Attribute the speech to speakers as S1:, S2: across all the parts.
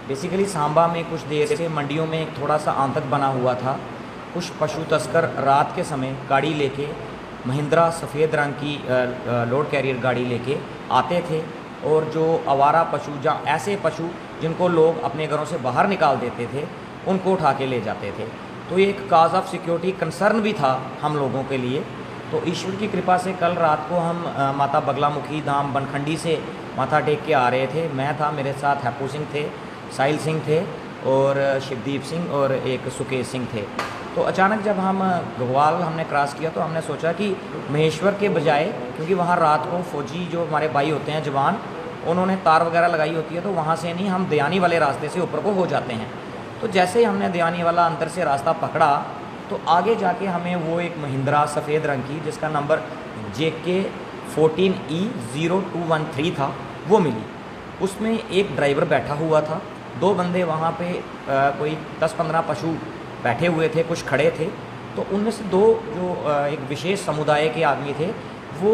S1: Basically Samba में कुछ देर से मंडियों में एक थोड़ा सा आतंक बना हुआ था। कुछ पशु तस्कर रात के समय गाड़ी लेके, महिंद्रा सफ़ेद रंग की लोड कैरियर गाड़ी लेके आते थे और जो आवारा पशु या ऐसे पशु जिनको लोग अपने घरों से बाहर निकाल देते थे उनको उठा के ले जाते थे। तो ये एक काज ऑफ सिक्योरिटी कंसर्न भी था हम लोगों के लिए। तो ईश्वर की कृपा से कल रात को हम माता बगलामुखी धाम बनखंडी से माथा टेक के आ रहे थे। मैं था, मेरे साथ हैप्पू सिंह थे, साहिल सिंह थे और शिवदीप सिंह और एक सुकेश सिंह थे। तो अचानक जब हम घगवाल हमने क्रॉस किया तो हमने सोचा कि महेश्वर के बजाय, क्योंकि वहाँ रात को फौजी जो हमारे भाई होते हैं जवान, उन्होंने तार वगैरह लगाई होती है, तो वहाँ से नहीं हम दयानी वाले रास्ते से ऊपर को हो जाते हैं। तो जैसे ही हमने दयानी वाला अंदर से रास्ता पकड़ा तो आगे जाके हमें वो एक महिंद्रा सफ़ेद रंग की जिसका नंबर JK 14E0213 था वो मिली। उसमें एक ड्राइवर बैठा हुआ था, दो बंदे वहाँ पे कोई 10-15 पशु बैठे हुए थे, कुछ खड़े थे। तो उनमें से दो जो एक विशेष समुदाय के आदमी थे वो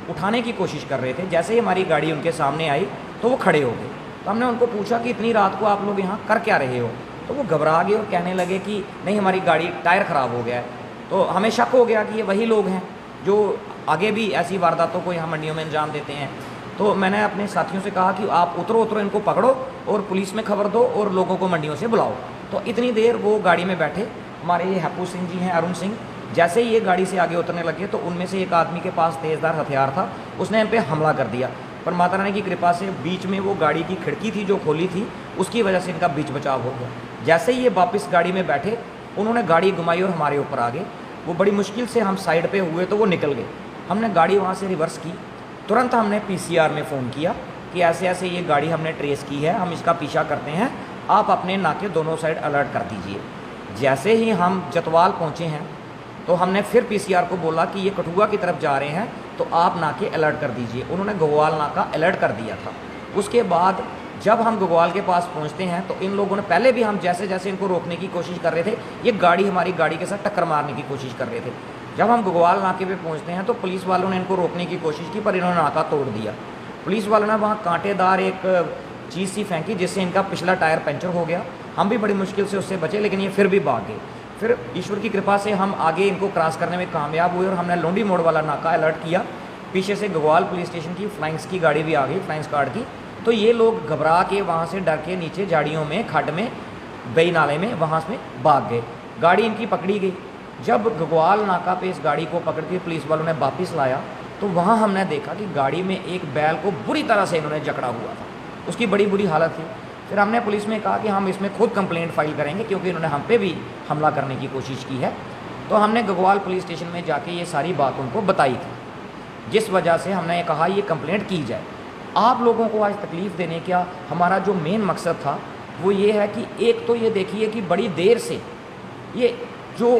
S1: उठाने की कोशिश कर रहे थे। जैसे ही हमारी गाड़ी उनके सामने आई तो वो खड़े हो गए। तो हमने उनको पूछा कि इतनी रात को आप लोग यहाँ कर क्या रहे हो? तो वो घबरा गए और कहने लगे कि नहीं, हमारी गाड़ी टायर ख़राब हो गया है। तो हमें शक हो गया कि ये वही लोग हैं जो आगे भी ऐसी वारदातों को यहाँ मंडियों में अंजाम देते हैं। तो मैंने अपने साथियों से कहा कि आप उतरो, इनको पकड़ो और पुलिस में खबर दो और लोगों को मंडियों से बुलाओ। तो इतनी देर वो गाड़ी में बैठे, हमारे ये हैप्पू सिंह जी हैं, अरुण सिंह। जैसे ही ये गाड़ी से आगे उतरने लगे तो उनमें से एक आदमी के पास तेज़धार हथियार था, उसने हम पे हमला कर दिया। पर माता रानी की कृपा से बीच में वो गाड़ी की खिड़की थी जो खोली थी, उसकी वजह से इनका बीच बचाव हो गया। जैसे ही ये वापस गाड़ी में बैठे उन्होंने गाड़ी घुमाई और हमारे ऊपर आ गए। वो बड़ी मुश्किल से हम साइड पे हुए तो वो निकल गए। हमने गाड़ी वहाँ से रिवर्स की, तुरंत हमने PCR में फ़ोन किया कि ऐसे ऐसे ये गाड़ी हमने ट्रेस की है, हम इसका पीछा करते हैं, आप अपने नाके दोनों साइड अलर्ट कर दीजिए। जैसे ही हम जतवाल पहुँचे हैं तो हमने फिर PCR को बोला कि ये कठुआ की तरफ जा रहे हैं तो आप नाके अलर्ट कर दीजिए। उन्होंने घगवाल नाका अलर्ट कर दिया था। उसके बाद जब हम घगवाल के पास पहुंचते हैं तो इन लोगों ने, पहले भी हम जैसे जैसे इनको रोकने की कोशिश कर रहे थे, ये गाड़ी हमारी गाड़ी के साथ टक्कर मारने की कोशिश कर रहे थे। जब हम घगवाल नाके पे पहुंचते हैं तो पुलिस वालों ने इनको रोकने की कोशिश की पर इन्होंने नाका तोड़ दिया। पुलिस वालों ने वहाँ कांटेदार एक चीज़ सी फेंकी जिससे इनका पिछला टायर पंचर हो गया। हम भी बड़ी मुश्किल से उससे बचे, लेकिन ये फिर भी भाग गए। फिर ईश्वर की कृपा से हम आगे इनको क्रॉस करने में कामयाब हुए और हमने लोंडी मोड़ वाला नाका अलर्ट किया। पीछे से घगवाल पुलिस स्टेशन की फ्लाइंग्स की गाड़ी भी आ गई, फ्लाइंग्स गार्ड की। तो ये लोग घबरा के वहाँ से डर के नीचे झाड़ियों में, खड्ड में, बई नाले में, वहाँ से भाग गए। गाड़ी इनकी पकड़ी गई। जब घगवाल नाका पे इस गाड़ी को पकड़ के पुलिस वालों ने वापस लाया तो वहाँ हमने देखा कि गाड़ी में एक बैल को बुरी तरह से इन्होंने जकड़ा हुआ था, उसकी बड़ी बुरी हालत थी। फिर हमने पुलिस में कहा कि हम इसमें खुद कंप्लेंट फाइल करेंगे क्योंकि इन्होंने हम पे भी हमला करने की कोशिश की है। तो हमने घगवाल पुलिस स्टेशन में जाके ये सारी बात उनको बताई थी, जिस वजह से हमने कहा ये कंप्लेंट की जाए। आप लोगों को आज तकलीफ़ देने का हमारा जो मेन मकसद था वो ये है कि एक तो ये देखिए कि बड़ी देर से ये जो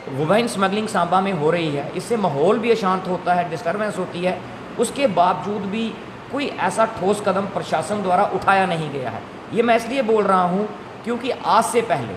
S1: वुमेन स्मगलिंग सांबा में हो रही है, इससे माहौल भी अशांत होता है, डिस्टर्बेंस होती है। उसके बावजूद भी कोई ऐसा ठोस कदम प्रशासन द्वारा उठाया नहीं गया है। ये मैं इसलिए बोल रहा हूँ क्योंकि आज से पहले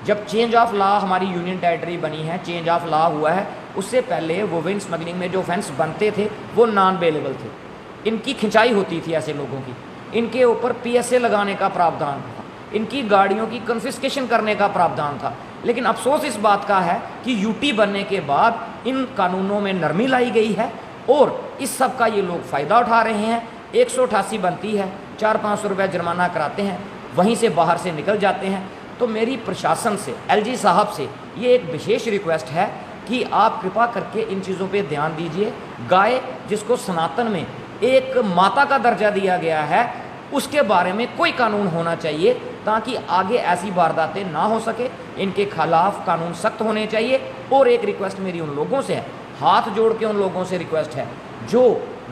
S1: जब चेंज ऑफ लॉ हमारी यूनियन टेरिटरी बनी है, चेंज ऑफ लॉ हुआ है, उससे पहले वुमेन स्मगलिंग में जो ऑफेंस बनते थे वो नॉन बेलेबल थे। इनकी खिंचाई होती थी ऐसे लोगों की, इनके ऊपर PSA लगाने का प्रावधान था, इनकी गाड़ियों की कन्फिस्केशन करने का प्रावधान था। लेकिन अफसोस इस बात का है कि UT बनने के बाद इन कानूनों में नरमी लाई गई है और इस सब का ये लोग फ़ायदा उठा रहे हैं। 188 बनती है, 400-500 रुपये जुर्माना कराते हैं, वहीं से बाहर से निकल जाते हैं। तो मेरी प्रशासन से, LG साहब से ये एक विशेष रिक्वेस्ट है कि आप कृपा करके इन चीज़ों पे ध्यान दीजिए। गाय जिसको सनातन में एक माता का दर्जा दिया गया है, उसके बारे में कोई कानून होना चाहिए ताकि आगे ऐसी वारदातें ना हो सके। इनके खिलाफ कानून सख्त होने चाहिए। और एक रिक्वेस्ट मेरी उन लोगों से है, हाथ जोड़ के उन लोगों से रिक्वेस्ट है जो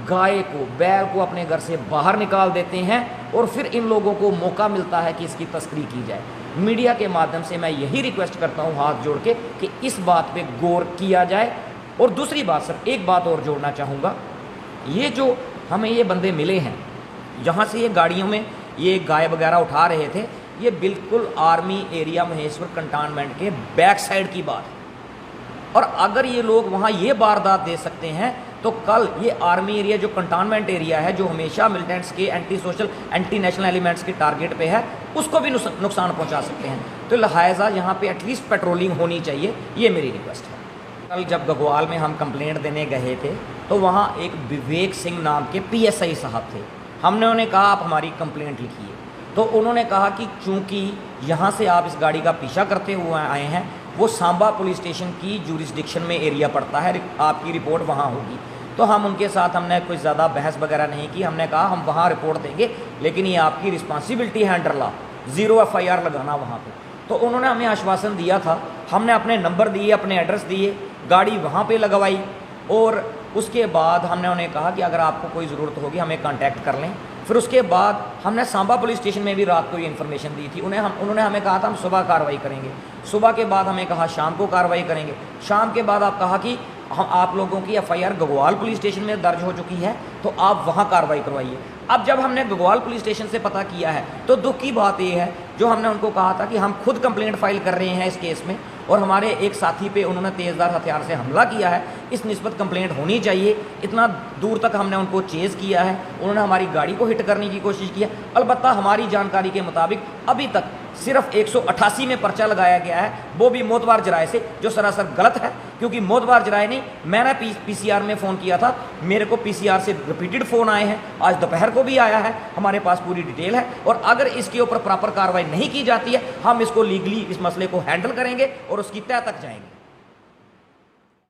S1: गाय को, बैल को अपने घर से बाहर निकाल देते हैं और फिर इन लोगों को मौका मिलता है कि इसकी तस्करी की जाए। मीडिया के माध्यम से मैं यही रिक्वेस्ट करता हूँ हाथ जोड़ के कि इस बात पे गौर किया जाए। और दूसरी बात सर, एक बात और जोड़ना चाहूँगा, ये जो हमें ये बंदे मिले हैं जहाँ से ये गाड़ियों में ये गाय वगैरह उठा रहे थे, ये बिल्कुल आर्मी एरिया महेश्वर कंटोनमेंट के बैक साइड की बात है। और अगर ये लोग वहाँ ये वारदात दे सकते हैं तो कल ये आर्मी एरिया जो कंटोनमेंट एरिया है, जो हमेशा मिलिटेंट्स के anti social anti national elements के टारगेट पे है, उसको भी नुकसान पहुंचा सकते हैं। तो लिहाजा यहाँ पे एटलीस्ट पेट्रोलिंग होनी चाहिए, ये मेरी रिक्वेस्ट है। कल जब गगवाल में हम कंप्लेंट देने गए थे तो वहाँ एक विवेक सिंह नाम के PSI साहब थे। हमने उन्हें कहा आप हमारी कंप्लेंट लिखिए, तो उन्होंने कहा कि चूँकि यहाँ से आप इस गाड़ी का पीछा करते हुए आए हैं, वो सांबा पुलिस स्टेशन की जुरिस्डिक्शन में एरिया पड़ता है, आपकी रिपोर्ट वहाँ होगी। तो हम उनके साथ हमने कोई ज़्यादा बहस वगैरह नहीं की, हमने कहा हम वहाँ रिपोर्ट देंगे, लेकिन ये आपकी रिस्पॉन्सिबिलिटी है अंडर लॉ, 0 FIR लगाना वहाँ पे। तो उन्होंने हमें आश्वासन दिया था, हमने अपने नंबर दिए, अपने एड्रेस दिए, गाड़ी वहाँ पे लगवाई, और उसके बाद हमने उन्हें कहा कि अगर आपको कोई ज़रूरत होगी हमें कांटेक्ट कर लें। फिर उसके बाद हमने सांबा पुलिस स्टेशन में भी रात को ये इन्फॉर्मेशन दी थी, उन्होंने हमें कहा था हम सुबह कार्रवाई करेंगे। सुबह के बाद हमें कहा शाम को कार्रवाई करेंगे। शाम के बाद आप कहा कि हम आप लोगों की FIR गगवाल पुलिस स्टेशन में दर्ज हो चुकी है, तो आप वहाँ कार्रवाई करवाइए। अब जब हमने गगवाल पुलिस स्टेशन से पता किया है तो दुख की बात ये है, जो हमने उनको कहा था कि हम खुद कंप्लेंट फाइल कर रहे हैं इस केस में, और हमारे एक साथी पे उन्होंने तेज़धार हथियार से हमला किया है, इस निस्बत कंप्लेंट होनी चाहिए। इतना दूर तक हमने उनको चेज़ किया है, उन्होंने हमारी गाड़ी को हिट करने की कोशिश की है। अलबत्ता हमारी जानकारी के मुताबिक अभी तक सिर्फ 188 में पर्चा लगाया गया है, वो भी मोतबार जराए से, जो सरासर गलत है, क्योंकि मोतबार जराए नहीं, मैंने PCR में फ़ोन किया था, मेरे को PCR से रिपीटेड फ़ोन आए हैं, आज दोपहर को भी आया है, हमारे पास पूरी डिटेल है। और अगर इसके ऊपर प्रॉपर कार्रवाई नहीं की जाती है, हम इसको लीगली इस मसले को हैंडल करेंगे और उसकी तह तक जाएंगे।